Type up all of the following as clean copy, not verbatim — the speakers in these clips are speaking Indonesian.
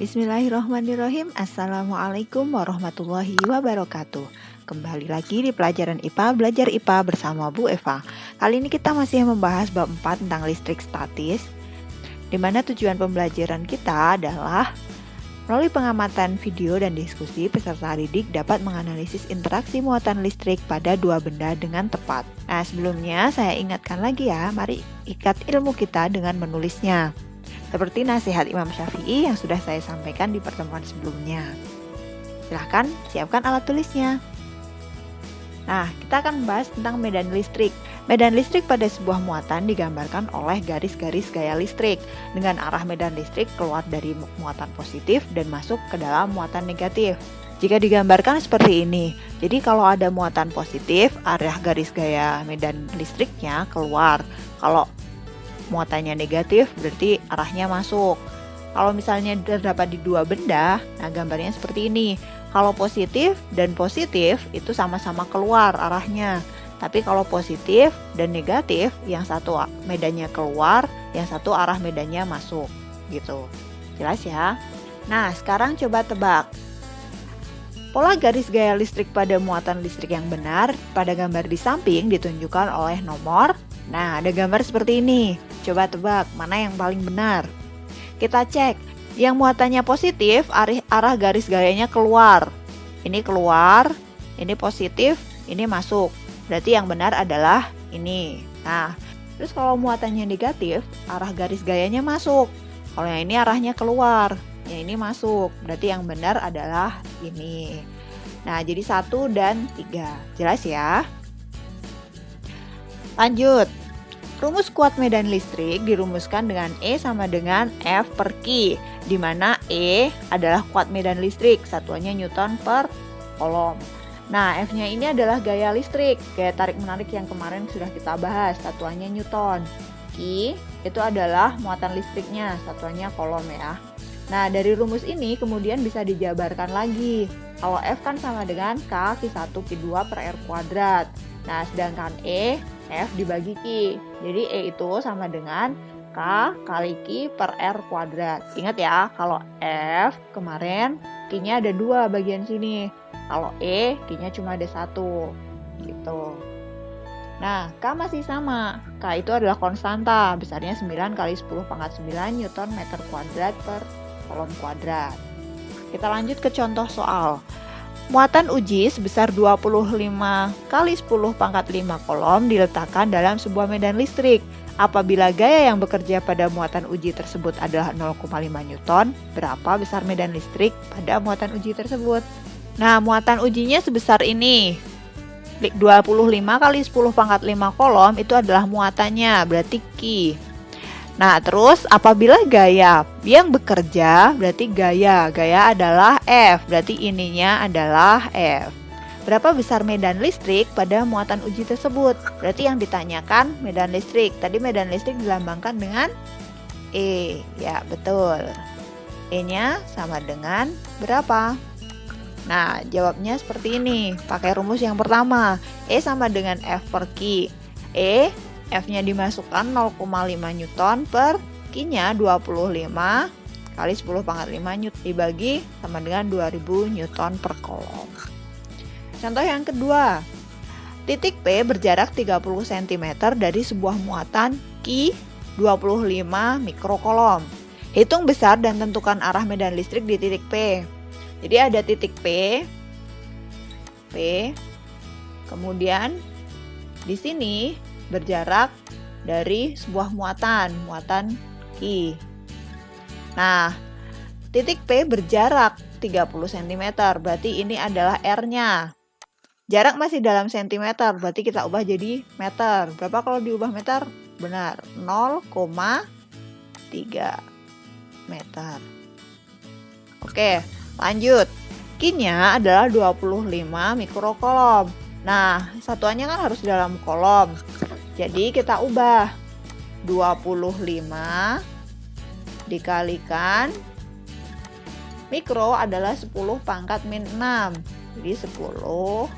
Bismillahirrahmanirrahim. Assalamualaikum warahmatullahi wabarakatuh. Kembali lagi di pelajaran IPA, belajar IPA bersama Bu Eva. Kali ini kita masih membahas bab 4 tentang listrik statis, di mana tujuan pembelajaran kita adalah melalui pengamatan video dan diskusi, peserta didik dapat menganalisis interaksi muatan listrik pada dua benda dengan tepat. Nah, sebelumnya saya ingatkan lagi ya, mari ikat ilmu kita dengan menulisnya. Seperti nasihat Imam Syafi'i yang sudah saya sampaikan di pertemuan sebelumnya. Silahkan siapkan alat tulisnya. Nah, kita akan membahas tentang medan listrik. Medan listrik pada sebuah muatan digambarkan oleh garis-garis gaya listrik dengan arah medan listrik keluar dari muatan positif dan masuk ke dalam muatan negatif. Jika digambarkan seperti ini, jadi kalau ada muatan positif, arah garis gaya medan listriknya keluar. Kalau muatannya negatif berarti arahnya masuk. Kalau misalnya terdapat di dua benda, nah gambarnya seperti ini. Kalau positif dan positif itu sama-sama keluar arahnya. Tapi kalau positif dan negatif, yang satu medannya keluar, yang satu arah medannya masuk. Gitu. Jelas ya? Nah, sekarang coba tebak. Pola garis gaya listrik pada muatan listrik yang benar pada gambar di samping ditunjukkan oleh nomor. Nah, ada gambar seperti ini. Coba tebak mana yang paling benar. Kita cek. Yang muatannya positif, arah garis gayanya keluar. Ini keluar, ini positif, ini masuk. Berarti yang benar adalah ini. Nah, terus kalau muatannya negatif, arah garis gayanya masuk. Kalau yang ini arahnya keluar, yang ini masuk. Berarti yang benar adalah ini. Nah, jadi 1 dan 3. Jelas ya? Lanjut. Rumus kuat medan listrik dirumuskan dengan E sama dengan F per Q, di mana E adalah kuat medan listrik, satuannya Newton per Coulomb. Nah, F-nya ini adalah gaya listrik, gaya tarik-menarik yang kemarin sudah kita bahas, satuannya Newton. Q itu adalah muatan listriknya, satuannya Coulomb ya. Nah, dari rumus ini kemudian bisa dijabarkan lagi. Kalau F kan sama dengan K, Q1, Q2 per R kuadrat. Nah, sedangkan E, F dibagi Q. Jadi E itu sama dengan K kali Q per R kuadrat. Ingat ya, kalau F kemarin Q-nya ada 2 bagian sini. Kalau E, Q-nya cuma ada 1. Gitu. Nah, K masih sama. K itu adalah konstanta, besarnya 9 kali 10 pangkat 9 Newton meter kuadrat per Coulomb kuadrat. Kita lanjut ke contoh soal. Muatan uji sebesar 25 kali 10 pangkat 5 Coulomb diletakkan dalam sebuah medan listrik. Apabila gaya yang bekerja pada muatan uji tersebut adalah 0,5 Newton, berapa besar medan listrik pada muatan uji tersebut? Nah, muatan ujinya sebesar ini. 25 kali 10 pangkat 5 Coulomb itu adalah muatannya, berarti Q. Nah, terus apabila gaya yang bekerja, berarti gaya adalah F, berarti ininya adalah F. Berapa besar medan listrik pada muatan uji tersebut? Berarti yang ditanyakan medan listrik. Tadi medan listrik dilambangkan dengan E, ya betul. E-nya sama dengan berapa? Nah, jawabnya seperti ini, pakai rumus yang pertama. E sama dengan F per Q. E, F-nya dimasukkan 0,5 Newton per Q-nya 25 kali 10 pangkat 5 Newton dibagi sama dengan 2000 Newton per Coulomb. Contoh yang kedua. Titik P berjarak 30 cm dari sebuah muatan Q 25 mikrocoulomb. Hitung besar dan tentukan arah medan listrik di titik P. Jadi ada titik P. Kemudian di sini berjarak dari sebuah muatan Q. Nah, titik P berjarak 30 cm, berarti ini adalah R-nya. Jarak masih dalam cm, berarti kita ubah jadi meter. Berapa kalau diubah meter? Benar, 0,3 meter. Oke, lanjut. Q-nya adalah 25 mikrocoulomb. Nah, satuannya kan harus dalam coulomb. Jadi kita ubah 25 dikalikan mikro adalah 10 pangkat min 6. Jadi 10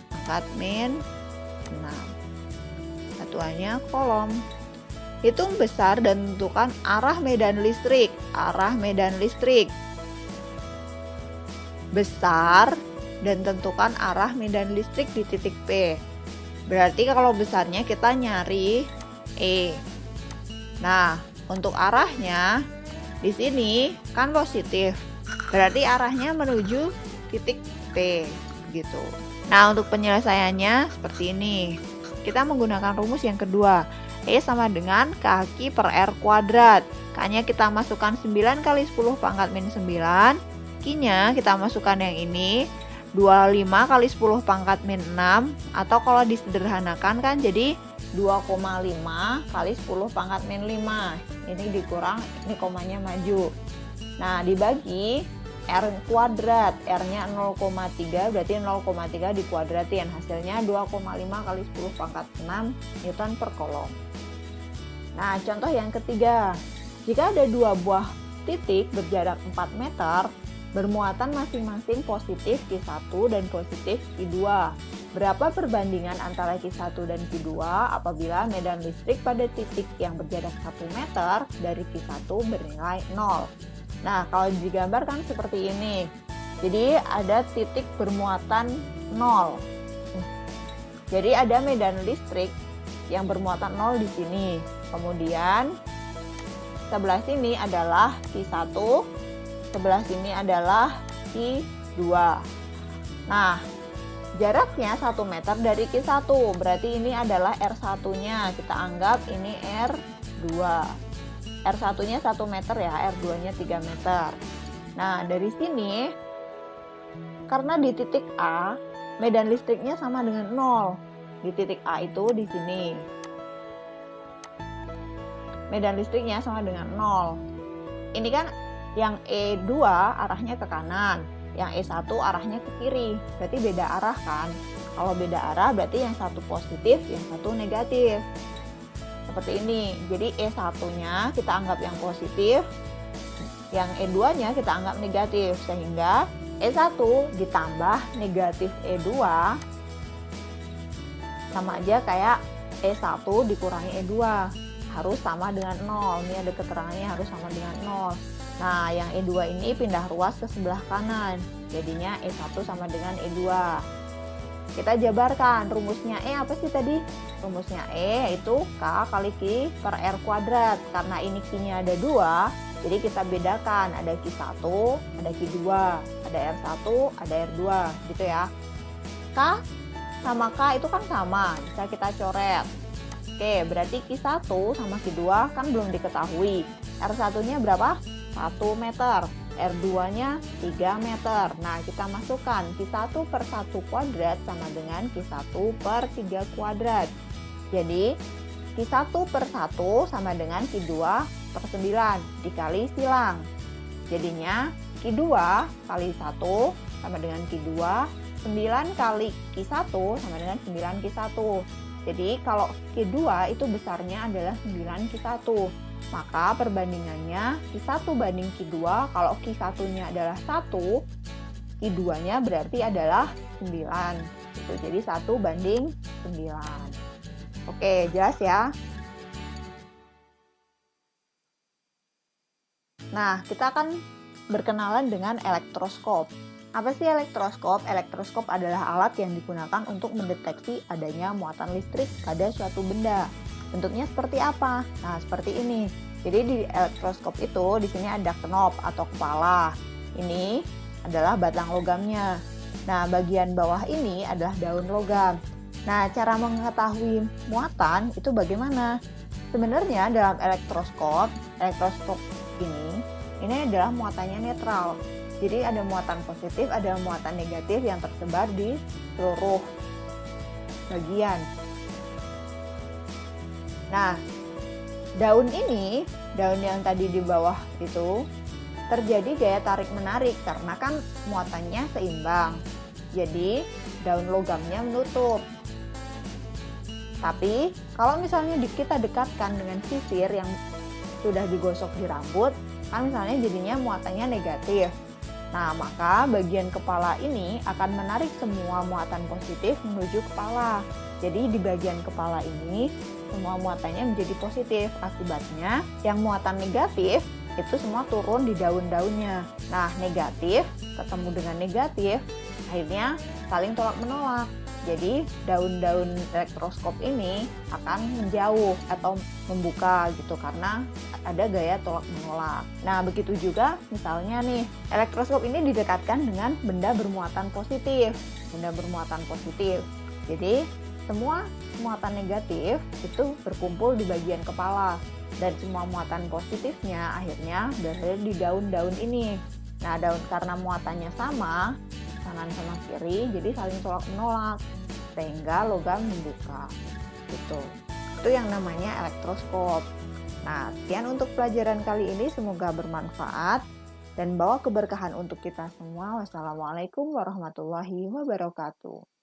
pangkat min 6. Satuannya coulomb. Hitung besar dan tentukan arah medan listrik. Arah medan listrik. Besar dan tentukan arah medan listrik di titik P. Berarti kalau besarnya kita nyari E. Nah, untuk arahnya di sini kan positif. Berarti arahnya menuju titik P gitu. Nah, untuk penyelesaiannya seperti ini. Kita menggunakan rumus yang kedua. E sama dengan kaki per R kuadrat. K-nya kita masukkan 9 kali 10 pangkat min 9. Q-nya kita masukkan yang ini 25 kali 10 pangkat min 6. Atau kalau disederhanakan kan jadi 2,5 kali 10 pangkat min 5. Ini dikurang, ini komanya maju. Nah, dibagi R kuadrat, R-nya 0,3, berarti 0,3 dikuadratin. Hasilnya 2,5 kali 10 pangkat 6 Newton per kolom. Nah, contoh yang ketiga. Jika ada dua buah titik berjarak 4 meter, bermuatan masing-masing positif Q1 dan positif Q2. Berapa perbandingan antara Q1 dan Q2 apabila medan listrik pada titik yang berjarak 1 meter dari Q1 bernilai 0? Nah, kalau digambarkan seperti ini. Jadi ada titik bermuatan 0. Jadi ada medan listrik yang bermuatan 0 di sini. Kemudian sebelah sini adalah Q1, sebelah sini adalah Q2. Nah, jaraknya 1 meter dari Q1, berarti ini adalah R1-nya. Kita anggap ini R2. R1-nya 1 meter ya, R2-nya 3 meter. Nah, dari sini, karena di titik A, medan listriknya sama dengan 0. Di titik A itu di sini. Medan listriknya sama dengan 0. Ini kan yang E2 arahnya ke kanan, yang E1 arahnya ke kiri. Berarti beda arah kan? Kalau beda arah berarti yang satu positif, yang satu negatif. Seperti ini. Jadi E1-nya kita anggap yang positif, yang E2-nya kita anggap negatif, sehingga E1 ditambah negatif E2 sama aja kayak E1 dikurangi E2, harus sama dengan 0. Ini ada keterangannya harus sama dengan 0. Nah, yang E2 ini pindah ruas ke sebelah kanan, jadinya E1 sama dengan E2. Kita jabarkan rumusnya E apa sih tadi? Rumusnya E yaitu K kali Q per R kuadrat. Karena ini Q-nya ada 2, jadi kita bedakan. Ada Q1, ada Q2, ada R1, ada R2, gitu ya. K sama K itu kan sama, bisa kita coret. Oke, berarti Q1 sama Q2 kan belum diketahui. R1-nya berapa? 1 meter. R2-nya 3 meter. Nah, kita masukkan Q1 per 1 kuadrat sama dengan Q1 per 3 kuadrat. Jadi, Q1 per 1 sama dengan Q2 per 9 dikali silang. Jadinya, Q2 kali 1 sama dengan Q2, 9 kali Q1 sama dengan 9 Q1. Jadi, kalau Q2 itu besarnya adalah 9 Q1. Maka perbandingannya Q1 banding Q2, kalau Q1-nya adalah 1, Q2-nya berarti adalah 9. Gitu. Jadi 1 banding 9. Oke, jelas ya? Nah, kita akan berkenalan dengan elektroskop. Apa sih elektroskop? Elektroskop adalah alat yang digunakan untuk mendeteksi adanya muatan listrik pada suatu benda. Bentuknya seperti apa? Nah, seperti ini. Jadi di elektroskop itu di sini ada knob atau kepala. Ini adalah batang logamnya. Nah, bagian bawah ini adalah daun logam. Nah, cara mengetahui muatan itu bagaimana? Sebenarnya dalam elektroskop ini adalah muatannya netral. Jadi ada muatan positif, ada muatan negatif yang tersebar di seluruh bagian. Nah, daun yang tadi di bawah itu terjadi gaya tarik-menarik karena kan muatannya seimbang. Jadi, daun logamnya menutup. Tapi, kalau misalnya kita dekatkan dengan sisir yang sudah digosok di rambut, kan misalnya jadinya muatannya negatif. Nah, maka bagian kepala ini akan menarik semua muatan positif menuju kepala. Jadi di bagian kepala ini semua muatannya menjadi positif. Akibatnya yang muatan negatif itu semua turun di daun-daunnya. Nah, negatif ketemu dengan negatif, akhirnya saling tolak menolak. Jadi daun-daun elektroskop ini akan menjauh atau membuka gitu karena ada gaya tolak menolak. Nah, begitu juga misalnya nih, elektroskop ini didekatkan dengan benda bermuatan positif. Benda bermuatan positif. Jadi semua muatan negatif itu berkumpul di bagian kepala. Dan semua muatan positifnya akhirnya berada di daun-daun ini. Nah, daun karena muatannya sama, kanan sama kiri, jadi saling tolak menolak sehingga logam membuka. Gitu. Itu yang namanya elektroskop. Nah, sekian untuk pelajaran kali ini, semoga bermanfaat dan bawa keberkahan untuk kita semua. Wassalamualaikum warahmatullahi wabarakatuh.